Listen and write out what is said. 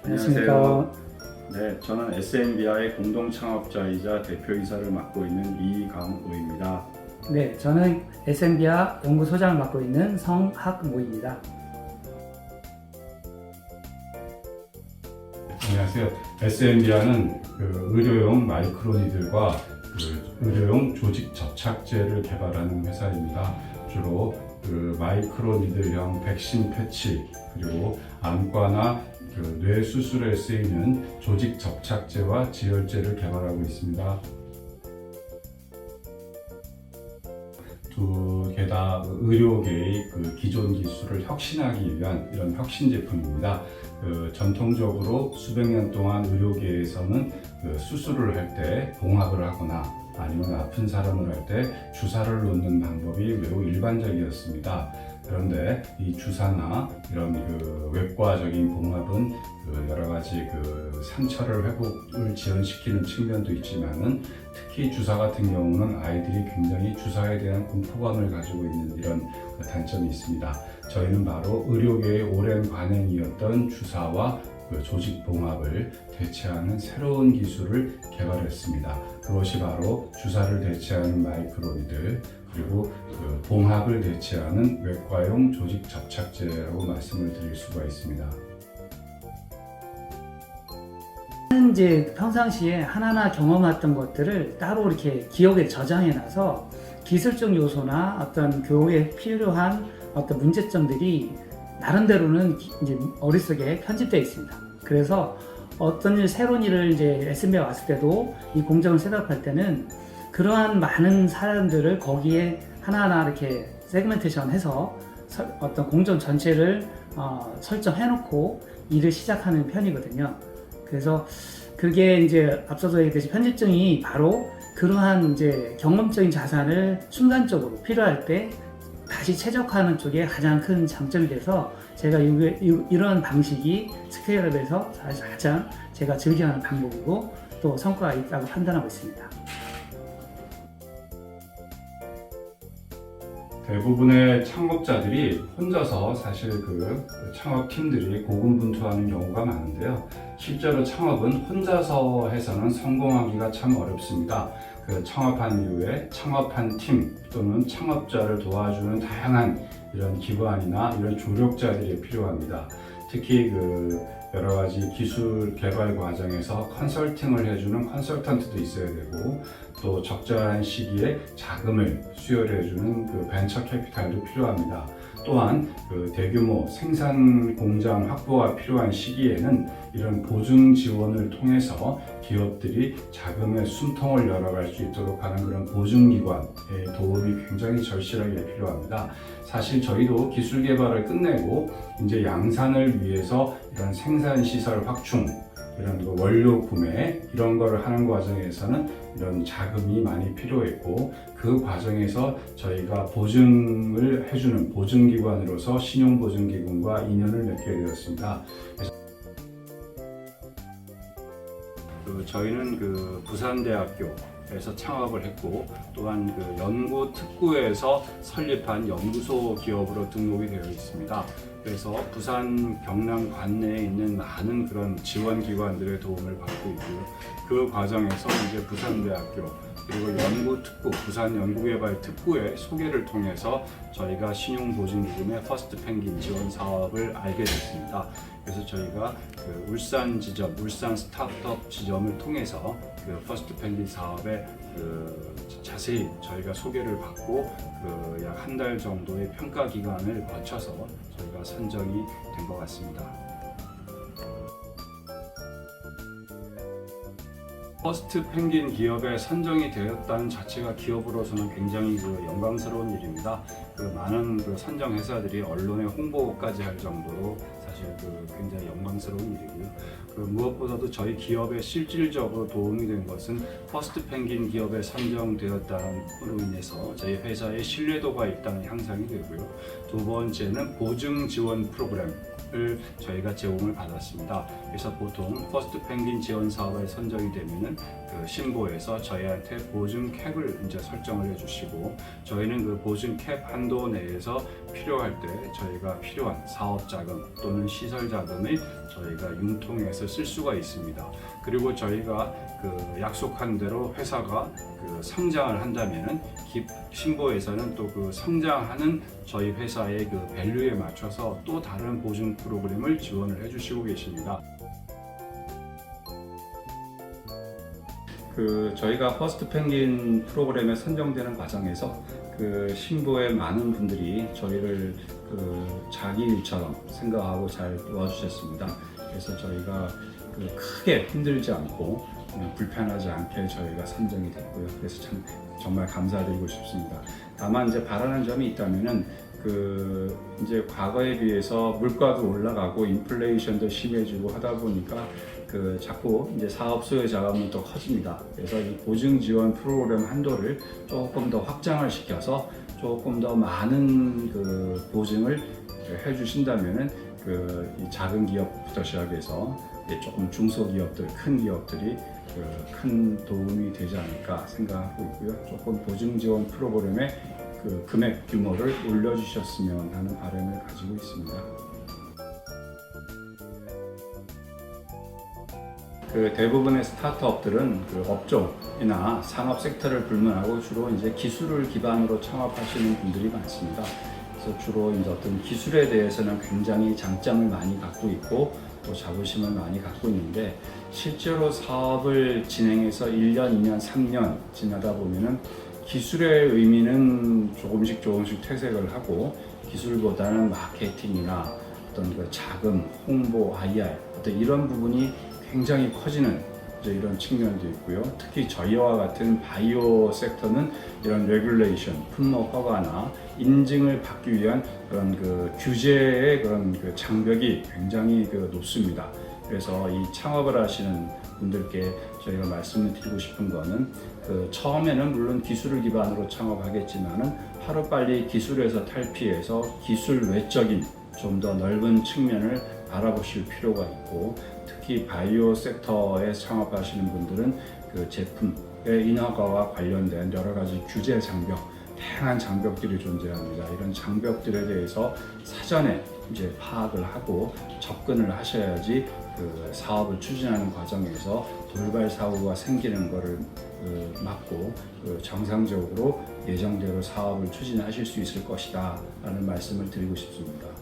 안녕하세요. 네, 저는 SNBI의 공동 창업자이자 대표이사를 맡고 있는 이강우입니다. 네, 저는 SNBA 연구소장을 맡고 있는 성학모입니다. 안녕하세요. SNBI는 의료용 마이크로니들과 의료용 조직 접착제를 개발하는 회사입니다. 주로 마이크로니들형 백신 패치, 그리고 안과나 뇌 수술에 쓰이는 조직 접착제와 지혈제를 개발하고 있습니다. 두 개 다 의료계의 기존 기술을 혁신하기 위한 이런 혁신 제품입니다. 전통적으로 수백 년 동안 의료계에서는 수술을 할 때 봉합을 하거나 아니면 아픈 사람을 할 때 주사를 놓는 방법이 매우 일반적이었습니다. 그런데 이 주사나 이런 외과적인 봉합은 여러 가지 상처를 회복을 지연시키는 측면도 있지만은 특히 주사 같은 경우는 아이들이 굉장히 주사에 대한 공포감을 가지고 있는 이런 단점이 있습니다. 저희는 바로 의료계의 오랜 관행이었던 주사와 조직 봉합을 대체하는 새로운 기술을 개발했습니다. 그것이 바로 주사를 대체하는 마이크로니들, 그리고 봉합을 대체하는 외과용 조직 접착제라고 말씀을 드릴 수가 있습니다. 이제 평상시에 하나하나 경험했던 것들을 따로 이렇게 기억에 저장해놔서 기술적 요소나 어떤 교육에 필요한 어떤 문제점들이 나름대로는 이제 머릿속에 편집되어 있습니다. 그래서 어떤 새로운 일을 이제 SNB에 왔을 때도 이 공정을 셋업할 때는 그러한 많은 사람들을 거기에 하나하나 이렇게 세그멘테이션 해서 어떤 공정 전체를 설정해놓고 일을 시작하는 편이거든요. 그래서 그게 이제 앞서서 얘기했듯이 편집증이 바로 그러한 이제 경험적인 자산을 순간적으로 필요할 때 다시 최적화하는 쪽에 가장 큰 장점이 돼서 제가 이런 방식이 스케일업에서 가장 제가 즐겨하는 방법이고 또 성과가 있다고 판단하고 있습니다. 대부분의 창업자들이 혼자서 사실 창업팀들이 고군분투하는 경우가 많은데요. 실제로 창업은 혼자서 해서는 성공하기가 참 어렵습니다. 창업한 이후에 창업한 팀 또는 창업자를 도와주는 다양한 이런 기관이나 이런 조력자들이 필요합니다. 특히 여러 가지 기술 개발 과정에서 컨설팅을 해주는 컨설턴트도 있어야 되고, 또 적절한 시기에 자금을 수혈해 주는 벤처 캐피탈도 필요합니다. 또한 대규모 생산 공장 확보가 필요한 시기에는 이런 보증 지원을 통해서 기업들이 자금의 숨통을 열어갈 수 있도록 하는 그런 보증기관의 도움이 굉장히 절실하게 필요합니다. 사실 저희도 기술 개발을 끝내고 이제 양산을 위해서 이런 생산시설 확충, 이런 원료 구매 이런 거를 하는 과정에서는 이런 자금이 많이 필요했고, 그 과정에서 저희가 보증을 해주는 보증기관으로서 신용보증기금과 인연을 맺게 되었습니다. 저희는 부산대학교에서 창업을 했고, 또한 연구 특구에서 설립한 연구소 기업으로 등록이 되어 있습니다. 그래서 부산 경남 관내에 있는 많은 그런 지원기관들의 도움을 받고 있고요. 그 과정에서 이제 부산대학교 그리고 연구특구, 부산연구개발특구의 소개를 통해서 저희가 신용보증기금의 퍼스트 펭귄 지원 사업을 알게 됐습니다. 그래서 저희가 울산 지점, 울산 스타트업 지점을 통해서 퍼스트 펭귄 사업에 자세히 저희가 소개를 받고 약 한 달 정도의 평가 기간을 거쳐서 저희가 선정이 된 것 같습니다. 퍼스트 펭귄 기업에 선정이 되었다는 자체가 기업으로서는 굉장히 영광스러운 일입니다. 많은 선정 회사들이 언론에 홍보까지 할 정도로 사실 굉장히 영광스러운 일이고요. 무엇보다도 저희 기업에 실질적으로 도움이 된 것은 퍼스트 펭귄 기업에 선정되었다로 인해서 저희 회사의 신뢰도가 일단 향상이 되고요. 두 번째는 보증 지원 프로그램을 저희가 제공을 받았습니다. 그래서 보통 퍼스트 펭귄 지원 사업에 선정이 되면은 그 신보에서 저희한테 보증 캡을 이제 설정을 해주시고 저희는 그 보증 캡 한도 내에서 필요할 때 저희가 필요한 사업 자금 또는 시설 자금을 저희가 융통해서 쓸 수가 있습니다. 그리고 저희가 그 약속한 대로 회사가 그 성장을 한다면은 신보에서는 또 그 성장하는 저희 회사의 그 밸류에 맞춰서 또 다른 보증 프로그램을 지원을 해주시고 계십니다. 그 저희가 퍼스트 펭귄 프로그램에 선정되는 과정에서 그 신보의 많은 분들이 저희를 그 자기 일처럼 생각하고 잘 도와주셨습니다. 그래서 저희가 그 크게 힘들지 않고 불편하지 않게 저희가 선정이 됐고요. 그래서 참 정말 감사드리고 싶습니다. 다만 이제 바라는 점이 있다면은 그 이제 과거에 비해서 물가도 올라가고 인플레이션도 심해지고 하다 보니까 그 자꾸 이제 사업 소요 자금은 또 커집니다. 그래서 이 보증 지원 프로그램 한도를 조금 더 확장을 시켜서 조금 더 많은 그 보증을 해주신다면은 그 이 작은 기업부터 시작해서 조금 중소기업들, 큰 기업들이 그 큰 도움이 되지 않을까 생각하고 있고요. 조금 보증 지원 프로그램의 그 금액 규모를 올려주셨으면 하는 바람을 가지고 있습니다. 그 대부분의 스타트업들은 그 업종이나 산업 섹터를 불문하고 주로 이제 기술을 기반으로 창업하시는 분들이 많습니다. 그래서 주로 이제 어떤 기술에 대해서는 굉장히 장점을 많이 갖고 있고 또 자부심을 많이 갖고 있는데 실제로 사업을 진행해서 1년, 2년, 3년 지나다 보면은 기술의 의미는 조금씩 퇴색을 하고 기술보다는 마케팅이나 어떤 그 자금, 홍보, IR 어떤 이런 부분이 굉장히 커지는 이런 측면도 있고요. 특히 저희와 같은 바이오 섹터는 이런 레귤레이션, 품목 허가나 인증을 받기 위한 그런 그 규제의 그런 그 장벽이 굉장히 그 높습니다. 그래서 이 창업을 하시는 분들께 저희가 말씀을 드리고 싶은 거는 그 처음에는 물론 기술을 기반으로 창업하겠지만은 하루빨리 기술에서 탈피해서 기술 외적인 좀 더 넓은 측면을 바라보실 필요가 있고 특히 바이오 섹터에 창업하시는 분들은 그 제품의 인허가와 관련된 여러 가지 규제 장벽, 다양한 장벽들이 존재합니다. 이런 장벽들에 대해서 사전에 이제 파악을 하고 접근을 하셔야지 그 사업을 추진하는 과정에서 돌발 사고가 생기는 것을 막고 정상적으로 예정대로 사업을 추진하실 수 있을 것이다 라는 말씀을 드리고 싶습니다.